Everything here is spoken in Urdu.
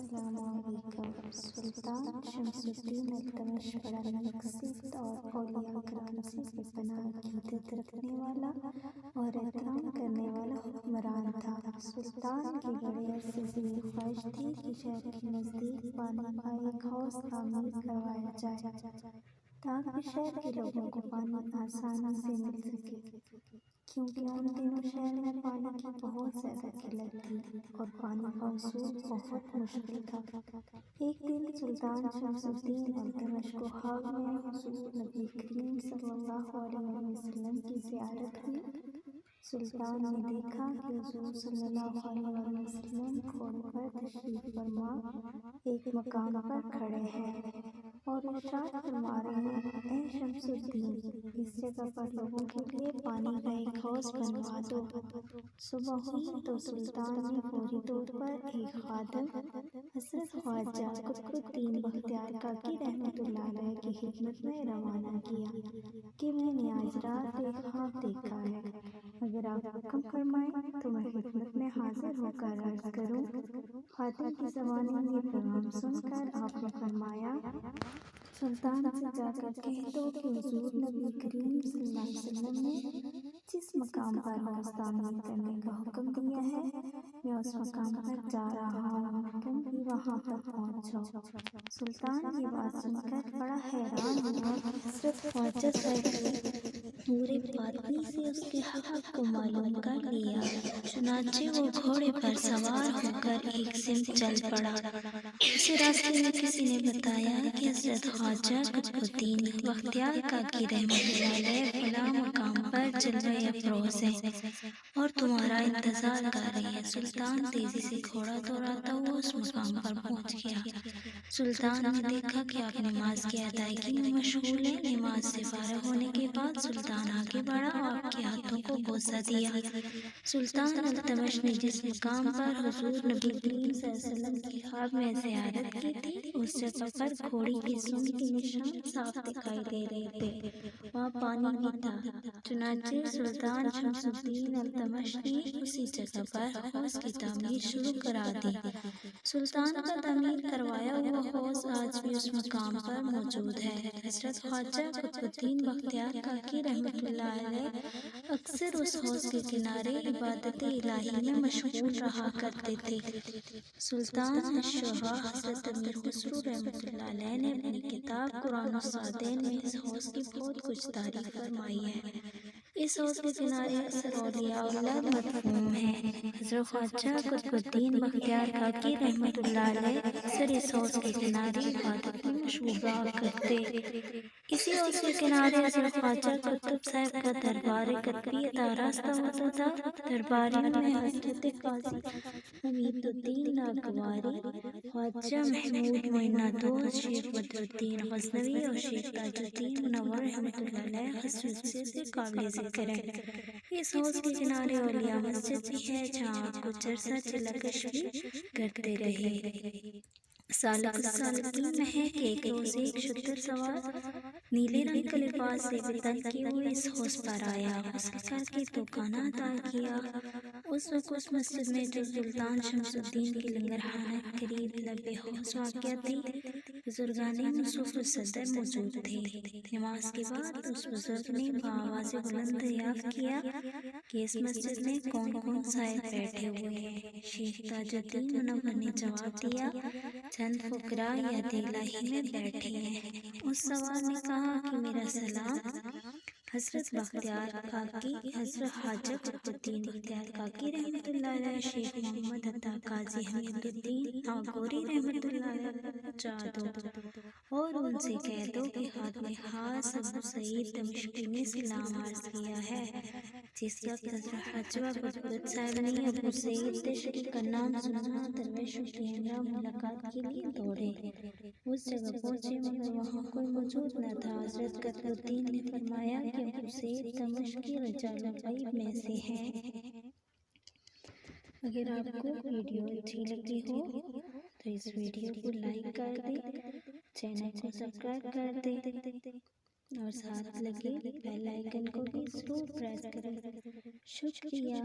السلام علیکم۔ سلطان شمس الدین التمش بڑا نکسیت اور اولیاء کرام سے بے پناہ عقیدت رکھنے والا اور احترام کرنے والا حکمران تھا۔ سلطان کی بڑے عرصے سے یہ خواہش تھی کہ شہر کے نزدیک پانی کا ایک حوض تعمیر کروایا جائے تاکہ شہر کے لوگوں کو پانی آسانی سے مل سکے، کیونکہ ان دنوں شہر میں پانی کی بہت زیادہ قلت تھی اور پانی کا حصول بہت مشکل تھا۔ ایک دن سلطان شمس الدین التمش کو خواب میں حضور نبی کریم صلی اللہ علیہ وسلم کی زیارت ہوئی۔ سلطان نے دیکھا کہ حضور صلی اللہ علیہ وسلم گھوڑے پر تشریف فرما ایک مقام پر کھڑے ہیں اور ارشاد فرما رہے ہیں، اے شمس الدین، اس جگہ پر لوگوں کے لیے پانی کا ایک حوض بنوا دو۔ صبح ہوئی تو سلطان نے فوری طور پر ایک خادم حضرت خواجہ قطب الدین بختیار کاکی رحمۃ اللہ علیہ کی خدمت میں روانہ کیا کہ میں نے آج رات ایک خواب دیکھا ہے، اگر آپ حکم فرمائیں تو میں خدمت میں حاضر ہو کر عرض کروں۔ خادم کی زبان میں یہ پیغام سن کر آپ نے فرمایا، سلطان سے جا کر کہہ دو کہ حضور نبی کریم صلی اللہ علیہ وسلم نے جس مقام پر حوض تعمیر کرنے کا حکم دیا ہے میں اس مقام پر جا رہا ہوں، تم بھی وہاں تک پہنچو۔ سلطان یہ بات سن کر بڑا حیران ہوا کہ حضرت خواجہ صاحب نے پورے باطنی سے اس کے حق کو معلوم کر لیا۔ چنانچہ وہ گھوڑے پر سوار ہو کر ایک سمت چل پڑا۔ اسی راستے میں کسی نے بتایا کہ حضرت خواجہ قطب الدین بختیار کاکی رحمۃ اللہ علیہ فلاں مقام پر جلوہ افروز ہیں اور تمہارا انتظار کر رہے ہیں۔ سلطان تیزی سے گھوڑا دوڑاتا ہوا اس مقام پر پہنچ گیا۔ سلطان نے دیکھا کہ آپ نماز کی ادائیگی میں مشغول ہیں۔ نماز سے فارغ ہونے کے بعد سلطان آگے بڑھا اور آپ کے ہاتھوں کو بوسہ دیا۔ سلطان التمش نے جس مقام پر حضور نبی کریم صلی اللہ علیہ وسلم کی خواب میں زیارت کی تھی، اس جگہ پر گھوڑے کی سونگ کے نشان صاف دکھائی دے رہے تھے، وہاں پانی بھی تھا۔ چنانچہ سلطان شمس الدین التمش نے اسی جگہ پر حوض کی تعمیر شروع کرا دی۔ سلطان کا تعمیر کروایا ہوا حوض آج بھی اس مقام پر موجود ہے۔ حضرت خواجہ قطب الدین بختیار کاکی رحمۃ اللہ علیہ اکثر اس حوض کے کنارے عبادت الہی میں مشغول رہا کرتے تھے۔ سلطان الشہباء حضرت امیر خسرو رحمۃ اللہ علیہ نے اپنی کتاب قرآن الصادین میں اس حوض کی بہت کچھ تعریف فرمائی ہے۔ اس حوض کے کنارے اکثر اولیاء اللہ مدفون ہیں۔ حضرت خواجہ قطب الدین بختیار کاکی رحمۃ اللہ علیہ اکثر اس حوض کے کنارے عبادت میں مشغول رہا کرتے۔ اسی حوض کے کنارے حضرت خواجہ قطب صاحب کا دربار قطبیت آراستہ ہوتا تھا۔ درباریوں میں حضرت قاضی حمید الدین ناگواری، خواجہ محمود معینہ دوست، شیخ بدر الدین غزنوی اور شیخ تاج الدین منور رحمۃ اللہ علیہ خصوصیت سے قابل ذکر ہیں۔ اس حوض کے کنارے اولیاء مسجد بھی ہے جہاں آپ کچھ عرصہ چلا کش بھی کرتے رہے۔ سالک السالکین میں ہے کہ ایک روز ایک شتر سوار نیلے رنگ کا لباس سے بتن کیے ہوئے اس حوض پر آیا، غسل کر کے تو کھانا ادا کیا۔ اس وقت اس مسجد میں جو سلطان شمس الدین کی لنگرخانہ کے قریب لب حوض واقع تھی، بزرگان نصوص صدر موجود تھے۔ نماز کے بعد اس بزرگ نے بآواز بلند دریافت کیا کہ اس مسجد میں کون کون صاحب بیٹھے ہوئے ہیں؟ شیخ تاج الدین منور نے جواب دیا، چند فقراء یاد الہی میں بیٹھے ہیں۔ اس سوار نے کہا کہ میرا سلام حضرت بختیار کاکی، حضرت خواجہ قطب الدین بختیار کاکی رحمۃ اللہ علیہ، شیخ محمد عطا قاضی حمید الدین ناگوری رحمۃ اللہ علیہ کو پہنچا دو اور ان سے کہہ دو کہ خادم خاص ابو سعید دمشقی نے سلام عرض کیا ہے۔ جس وقت حضرت خواجہ قطب صاحب نے ابو سعید دشتی کا نام سنا، درویشوں کے ہمراہ ملاقات کے لیے دوڑے۔ اس جگہ پہنچے مگر وہاں کوئی موجود نہ تھا۔ حضرت قطب الدین نے فرمایا کہ ابو سعید دمشقی رجال الغیب میں سے ہیں۔ اگر آپ کو ویڈیو اچھی لگی ہو تو اس ویڈیو کو لائک کر دیں، چینل کو سبسکرائب کر دیں اور ساتھ لگے بیل آئیکن کو بھی ضرور پریس کریں۔ شکریہ۔